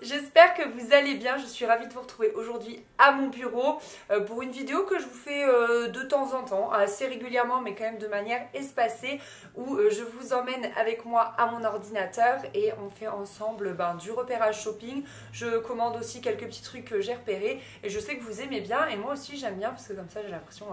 J'espère que vous allez bien, je suis ravie de vous retrouver aujourd'hui à mon bureau pour une vidéo que je vous fais de temps en temps, assez régulièrement mais quand même de manière espacée, où je vous emmène avec moi à mon ordinateur et on fait ensemble du repérage shopping. Je commande aussi quelques petits trucs que j'ai repérés et je sais que vous aimez bien et moi aussi j'aime bien parce que comme ça j'ai l'impression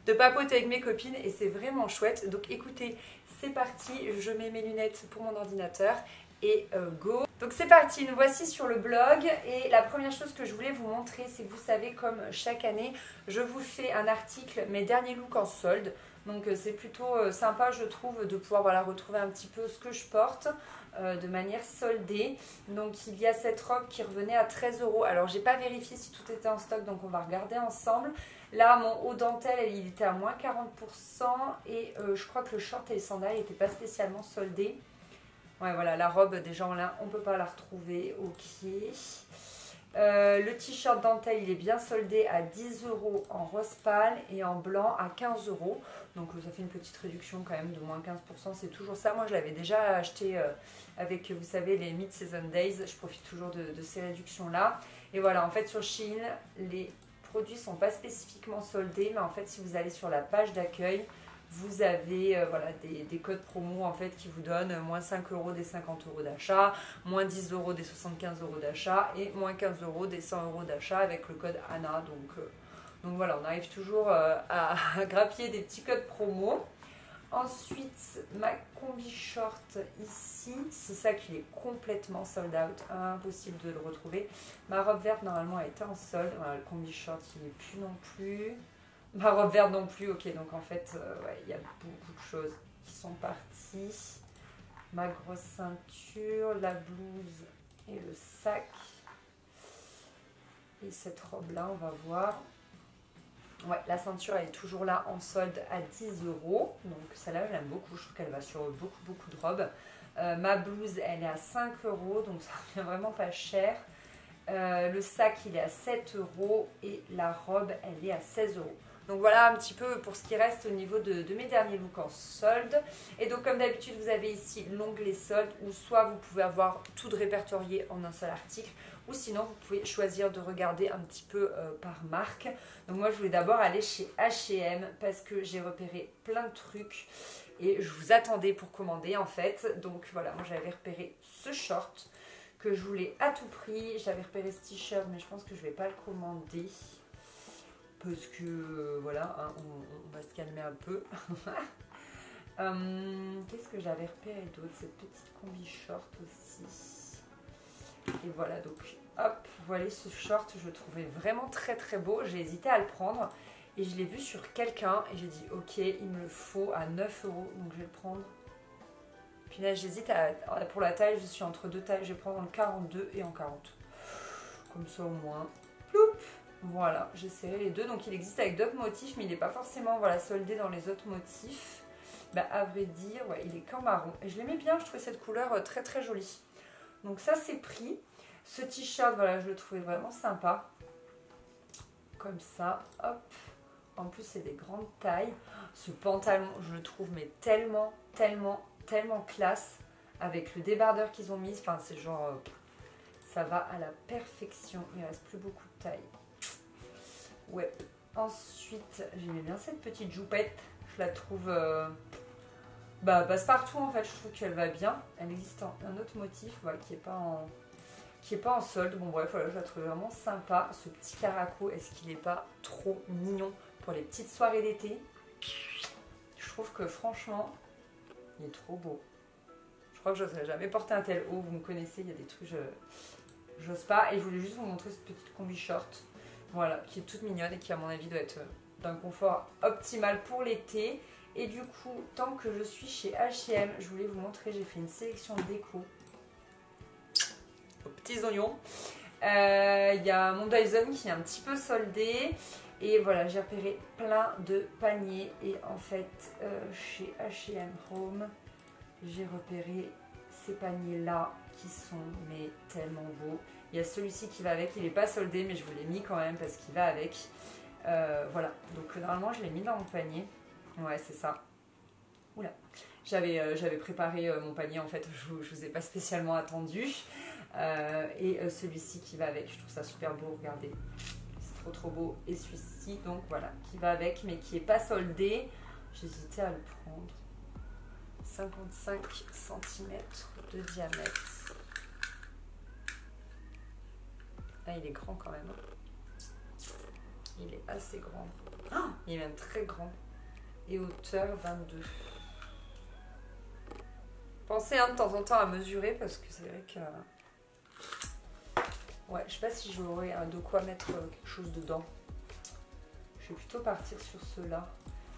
de papoter avec mes copines et c'est vraiment chouette. Donc écoutez, c'est parti, je mets mes lunettes pour mon ordinateur et go. Donc c'est parti, nous voici sur le blog et la première chose que je voulais vous montrer, c'est que vous savez, comme chaque année, je vous fais un article, mes derniers looks en solde. Donc c'est plutôt sympa, je trouve, de pouvoir retrouver un petit peu ce que je porte de manière soldée. Donc il y a cette robe qui revenait à 13 €. Alors j'ai pas vérifié si tout était en stock, donc on va regarder ensemble. Là, mon haut dentelle, il était à moins 40% et je crois que le short et les sandales n'étaient pas spécialement soldés. Ouais, voilà, la robe, déjà en lin, on ne peut pas la retrouver. Ok. Le t-shirt dentelle, il est bien soldé à 10 € en rose pâle et en blanc à 15 €. Donc ça fait une petite réduction quand même de moins 15%. C'est toujours ça. Moi, je l'avais déjà acheté avec, vous savez, les Mid-Season Days. Je profite toujours de ces réductions-là. Et voilà, en fait, sur Shein, les produits ne sont pas spécifiquement soldés. Mais en fait, si vous allez sur la page d'accueil, vous avez des codes promo en fait qui vous donnent moins 5 € des 50 € d'achat, moins 10 € des 75 € d'achat et moins 15 € des 100 € d'achat avec le code ANA. Donc voilà, on arrive toujours à grappiller des petits codes promo. Ensuite, ma combi short ici, c'est ça qui est complètement sold out, impossible de le retrouver. Ma robe verte normalement elle était en solde, voilà, le combi short il n'est plus non plus. Ma robe verte non plus, ok, donc en fait, ouais, il y a beaucoup de choses qui sont parties. Ma grosse ceinture, la blouse et le sac. Et cette robe-là, on va voir. Ouais, la ceinture, elle est toujours là en solde à 10 €. Donc celle-là, je l'aime beaucoup, je trouve qu'elle va sur beaucoup de robes. Ma blouse, elle est à 5 €, donc ça revient vraiment pas cher. Le sac, il est à 7 € et la robe, elle est à 16 €. Donc voilà un petit peu pour ce qui reste au niveau de mes derniers looks en solde. Et donc comme d'habitude, vous avez ici l'onglet solde où soit vous pouvez avoir tout de répertorié en un seul article ou sinon vous pouvez choisir de regarder un petit peu par marque. Donc moi je voulais d'abord aller chez H&M parce que j'ai repéré plein de trucs et je vous attendais pour commander en fait. Donc voilà, moi j'avais repéré ce short que je voulais à tout prix. J'avais repéré ce t-shirt mais je pense que je ne vais pas le commander. Parce que voilà, hein, on va se calmer un peu. Qu'est-ce que j'avais repéré d'autre? Cette petite combi short aussi. Et voilà, donc hop, voilà ce short, je le trouvais vraiment très beau. J'ai hésité à le prendre et je l'ai vu sur quelqu'un et j'ai dit ok, il me le faut à 9 €, donc je vais le prendre. Puis là, j'hésite pour la taille, je suis entre deux tailles, je vais prendre en 42 et en 40. Comme ça au moins. Ploup! Voilà, j'ai serré les deux. Donc il existe avec d'autres motifs, mais il n'est pas forcément soldé dans les autres motifs. À vrai dire, ouais, il est qu'en marron. Et je l'aimais bien, je trouvais cette couleur très jolie. Donc ça c'est pris. Ce t-shirt, voilà, je le trouvais vraiment sympa. Comme ça, hop. En plus c'est des grandes tailles. Ce pantalon, je le trouve mais tellement classe. Avec le débardeur qu'ils ont mis, enfin c'est genre... ça va à la perfection. Il ne reste plus beaucoup de taille. Ouais. Ensuite, j'aimais bien cette petite joupette. Je la trouve passe-partout en fait. Je trouve qu'elle va bien. Elle existe en un autre motif qui est pas en solde. Bon bref, voilà, je la trouve vraiment sympa. Ce petit caraco, est-ce qu'il n'est pas trop mignon pour les petites soirées d'été? Je trouve que franchement, il est trop beau. Je crois que je n'oserais jamais porter un tel haut. Vous me connaissez, il y a des trucs, j'ose pas. Et je voulais juste vous montrer cette petite combi short. Voilà, qui est toute mignonne et qui à mon avis doit être d'un confort optimal pour l'été. Et du coup, tant que je suis chez H&M, je voulais vous montrer, j'ai fait une sélection de déco aux petits oignons. Il y a mon Dyson qui est un petit peu soldé. Et voilà, j'ai repéré plein de paniers. Et en fait, chez H&M Home, j'ai repéré ces paniers-là qui sont mais tellement beaux. Il y a celui-ci qui va avec, il n'est pas soldé mais je vous l'ai mis quand même parce qu'il va avec. Voilà, donc normalement je l'ai mis dans mon panier. Ouais, c'est ça. Oula, j'avais préparé mon panier en fait, je ne vous ai pas spécialement attendu. Et celui-ci qui va avec, je trouve ça super beau, regardez. C'est trop beau. Et celui-ci, donc voilà, qui va avec, mais qui n'est pas soldé. J'hésitais à le prendre. 55 cm de diamètre. Ah, il est grand quand même. Il est assez grand. Oh, il est même très grand. Et hauteur 22. Pensez de temps en temps à mesurer parce que c'est vrai que... Ouais, je sais pas si j'aurais de quoi mettre quelque chose dedans. Je vais plutôt partir sur ceux-là.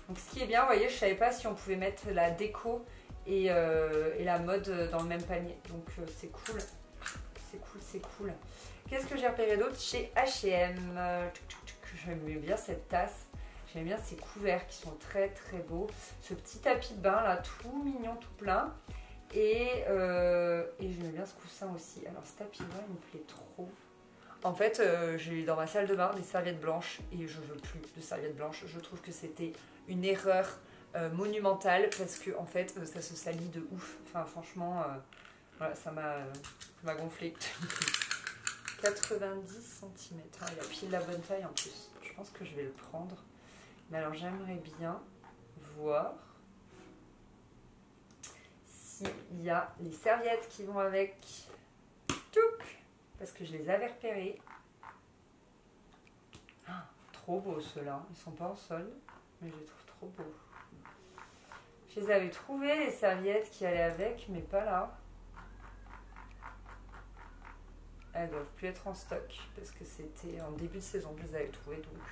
Donc ce qui est bien, vous voyez, je savais pas si on pouvait mettre la déco et la mode dans le même panier. Donc c'est cool. C'est cool, c'est cool. Qu'est-ce que j'ai repéré d'autre chez H&M? J'aime bien cette tasse. J'aime bien ces couverts qui sont très beaux. Ce petit tapis de bain là, tout mignon, tout plein. Et j'aime bien ce coussin aussi. Alors ce tapis là, il me plaît trop. En fait, j'ai dans ma salle de bain des serviettes blanches et je veux plus de serviettes blanches. Je trouve que c'était une erreur monumentale parce que en fait, ça se salit de ouf. Enfin, franchement, voilà, ça m'a gonflé. 90 cm. Ah, il a pile la bonne taille en plus. Je pense que je vais le prendre. Mais alors, j'aimerais bien voir s'il y a les serviettes qui vont avec. Touc! Parce que je les avais repérés. Ah, trop beaux ceux-là. Ils sont pas en solde, mais je les trouve trop beaux. Je les avais trouvés, les serviettes qui allaient avec, mais pas là. Elles doivent plus être en stock parce que c'était en début de saison que je les avais trouvées. Donc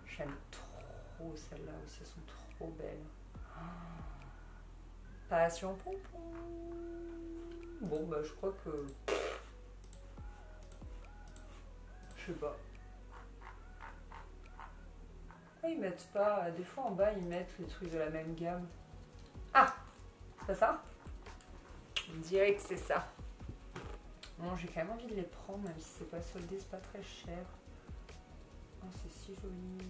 j'aime trop celles-là aussi, elles sont trop belles. Passion pompon. Bon, bah je crois que... Je sais pas. Pourquoi ils mettent pas... Des fois en bas ils mettent les trucs de la même gamme. Ah! C'est pas ça? On dirait que c'est ça. Bon, j'ai quand même envie de les prendre, même si c'est pas soldé, c'est pas très cher. Oh, c'est si joli.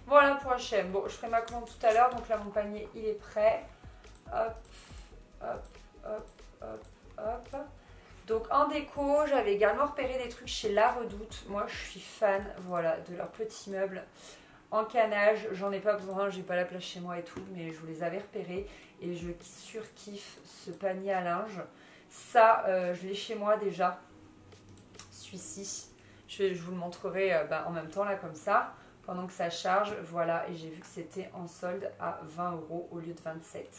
Voilà pour H&M. Bon, je ferai ma commande tout à l'heure, donc là mon panier il est prêt. Hop, hop, hop, hop, hop. Donc en déco, j'avais également repéré des trucs chez La Redoute. Moi je suis fan, voilà, de leurs petits meubles en canage. J'en ai pas besoin, j'ai pas la place chez moi et tout, mais je vous les avais repérés et je surkiffe ce panier à linge. Ça, je l'ai chez moi déjà, celui-ci. Je vous le montrerai en même temps là comme ça, pendant que ça charge. Voilà, et j'ai vu que c'était en solde à 20 € au lieu de 27.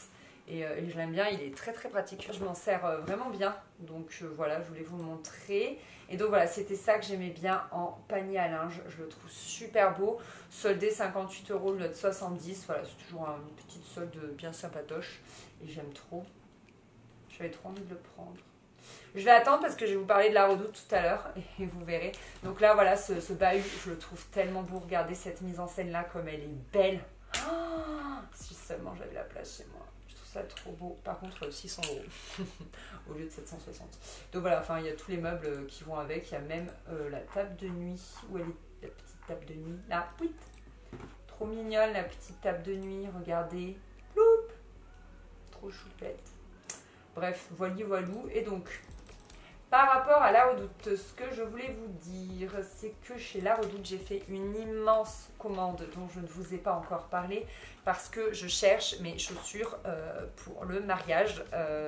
Et je l'aime bien, il est très pratique. Je m'en sers vraiment bien. Donc voilà, je voulais vous le montrer. Et donc voilà, c'était ça que j'aimais bien en panier à linge. Je le trouve super beau. Soldé 58 € le lieu de 70. Voilà, c'est toujours une petite solde bien sympatoche. Et j'aime trop. J'avais trop envie de le prendre. Je vais attendre parce que je vais vous parler de La Redoute tout à l'heure. Et vous verrez. Donc là, voilà, ce bahut, je le trouve tellement beau. Regardez cette mise en scène là, comme elle est belle. Oh, si seulement j'avais la place chez moi. Ça trop beau, par contre 600 € au lieu de 760. Donc voilà, enfin il y a tous les meubles qui vont avec. Il y a même la table de nuit. Où elle est la petite table de nuit là? Oui, trop mignonne la petite table de nuit, regardez. Ploup, trop choupette. Bref, voilou. Et donc par rapport à La Redoute, ce que je voulais vous dire, c'est que chez La Redoute, j'ai fait une immense commande dont je ne vous ai pas encore parlé parce que je cherche mes chaussures pour le mariage.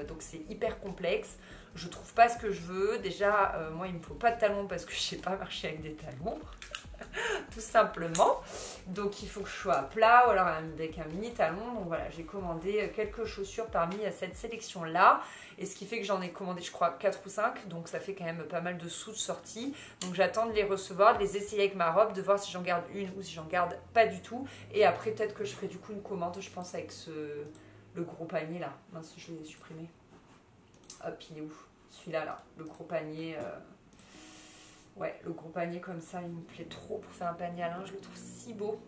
Donc c'est hyper complexe. Je trouve pas ce que je veux. Déjà, moi, il me faut pas de talons parce que je sais pas marcher avec des talons. Tout simplement. Donc il faut que je sois à plat ou alors avec un mini talon. Donc voilà, j'ai commandé quelques chaussures parmi cette sélection là, et ce qui fait que j'en ai commandé je crois 4 ou 5, donc ça fait quand même pas mal de sous de sortie. Donc j'attends de les recevoir, de les essayer avec ma robe, de voir si j'en garde une ou si j'en garde pas du tout, et après peut-être que je ferai du coup une commande, je pense, avec le gros panier là. Mince, je l'ai supprimé. Hop, il est où? Celui-là là, le gros panier. Ouais, le gros panier comme ça, il me plaît trop pour faire un panier à linge. Je le trouve si beau.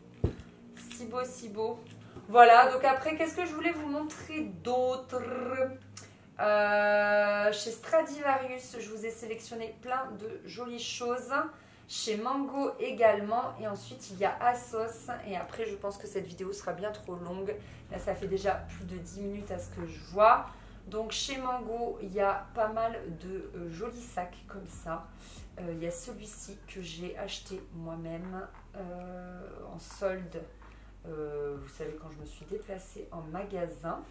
Si beau, si beau. Voilà, donc après, qu'est-ce que je voulais vous montrer d'autre? Chez Stradivarius, je vous ai sélectionné plein de jolies choses. Chez Mango également. Et ensuite, il y a Assos. Et après, je pense que cette vidéo sera bien trop longue. Là, ça fait déjà plus de 10 minutes à ce que je vois. Donc chez Mango, il y a pas mal de jolis sacs comme ça. Il y a celui-ci que j'ai acheté moi-même en solde. Vous savez, quand je me suis déplacée en magasin,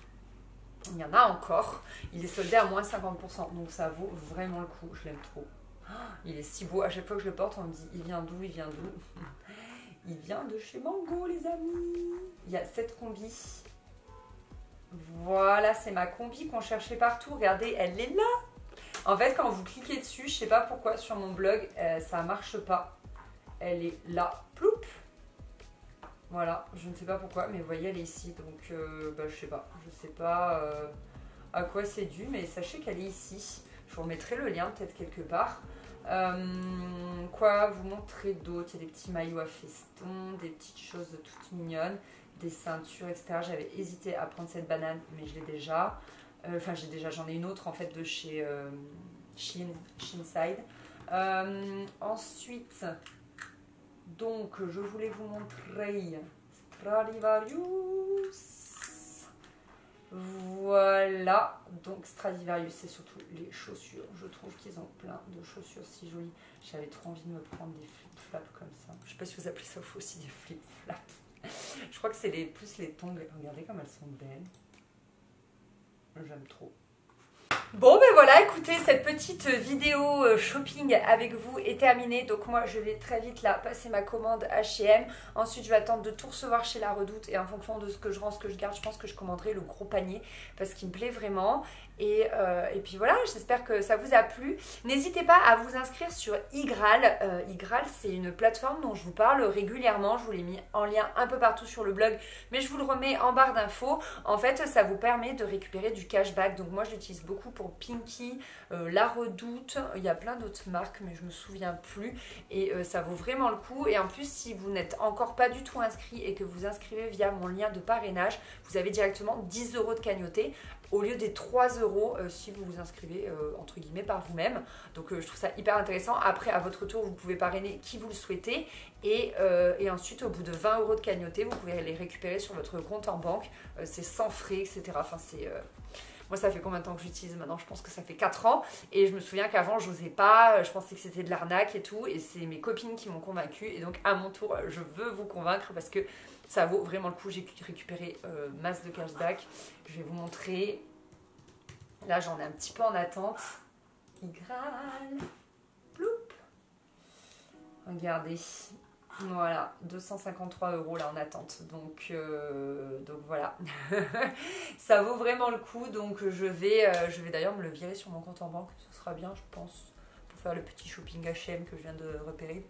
il y en a encore. Il est soldé à moins 50%, donc ça vaut vraiment le coup. Je l'aime trop. Il est si beau. À chaque fois que je le porte, on me dit il vient d'où, il vient d'où. Il vient de chez Mango, les amis. Il y a cette combi. Voilà, c'est ma combi qu'on cherchait partout. Regardez, elle est là. En fait, quand vous cliquez dessus, je sais pas pourquoi sur mon blog, ça marche pas. Elle est là. Ploup. Voilà, je ne sais pas pourquoi, mais vous voyez, elle est ici. Donc, je sais pas. Je sais pas à quoi c'est dû, mais sachez qu'elle est ici. Je vous remettrai le lien peut-être quelque part. Quoi vous montrer d'autres? Il y a des petits maillots à feston, des petites choses toutes mignonnes, des ceintures, etc. J'avais hésité à prendre cette banane, mais je l'ai déjà. Enfin, j'en ai une autre en fait de chez Shinside. Ensuite, donc, je voulais vous montrer Stradivarius. Voilà, donc Stradivarius, c'est surtout les chaussures. Je trouve qu'ils ont plein de chaussures si jolies. J'avais trop envie de me prendre des flip-flaps comme ça. Je sais pas si vous appelez ça aussi des flip-flaps. Je crois que c'est plus les tongs. Regardez comme elles sont belles. J'aime trop. Bon ben voilà, écoutez, cette petite vidéo shopping avec vous est terminée. Donc moi je vais très vite là passer ma commande H&M. Ensuite je vais attendre de tout recevoir chez La Redoute. Et en fonction de ce que je rends, ce que je garde, je pense que je commanderai le gros panier. Parce qu'il me plaît vraiment. Et puis voilà, j'espère que ça vous a plu. N'hésitez pas à vous inscrire sur Igral. Igral, c'est une plateforme dont je vous parle régulièrement. Je vous l'ai mis en lien un peu partout sur le blog, mais je vous le remets en barre d'infos. En fait, ça vous permet de récupérer du cashback. Donc moi, je l'utilise beaucoup pour Pinky, La Redoute. Il y a plein d'autres marques, mais je me souviens plus. Et ça vaut vraiment le coup. Et en plus, si vous n'êtes encore pas du tout inscrit et que vous inscrivez via mon lien de parrainage, vous avez directement 10 € de cagnotte au lieu des 3 € si vous vous inscrivez entre guillemets par vous-même. Donc je trouve ça hyper intéressant. Après, à votre tour, vous pouvez parrainer qui vous le souhaitez. Et ensuite, au bout de 20 € de cagnotte, vous pouvez les récupérer sur votre compte en banque. C'est sans frais, etc. Enfin, c'est... Moi, ça fait combien de temps que j'utilise maintenant? Je pense que ça fait 4 ans. Et je me souviens qu'avant, je n'osais pas. Je pensais que c'était de l'arnaque et tout. Et c'est mes copines qui m'ont convaincue. Et donc, à mon tour, je veux vous convaincre parce que ça vaut vraiment le coup. J'ai récupéré masse de cashback. Je vais vous montrer. Là, j'en ai un petit peu en attente. Igral. Ploup. Regardez. Voilà, 253 € là en attente. Donc voilà. Ça vaut vraiment le coup. Donc je vais d'ailleurs me le virer sur mon compte en banque. Ce sera bien, je pense, pour faire le petit shopping H&M que je viens de repérer.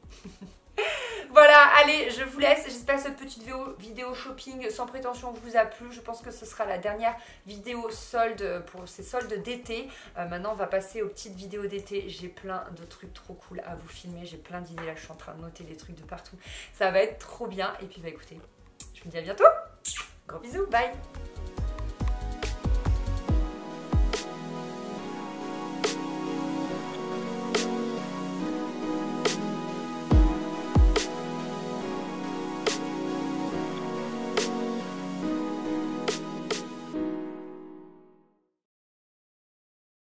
Voilà, allez, je vous laisse. J'espère que cette petite vidéo shopping sans prétention vous a plu. Je pense que ce sera la dernière vidéo solde pour ces soldes d'été. Maintenant, on va passer aux petites vidéos d'été. J'ai plein de trucs trop cool à vous filmer. J'ai plein d'idées là. Je suis en train de noter des trucs de partout. Ça va être trop bien. Et puis, bah écoutez, je vous dis à bientôt. Gros bisous, bye.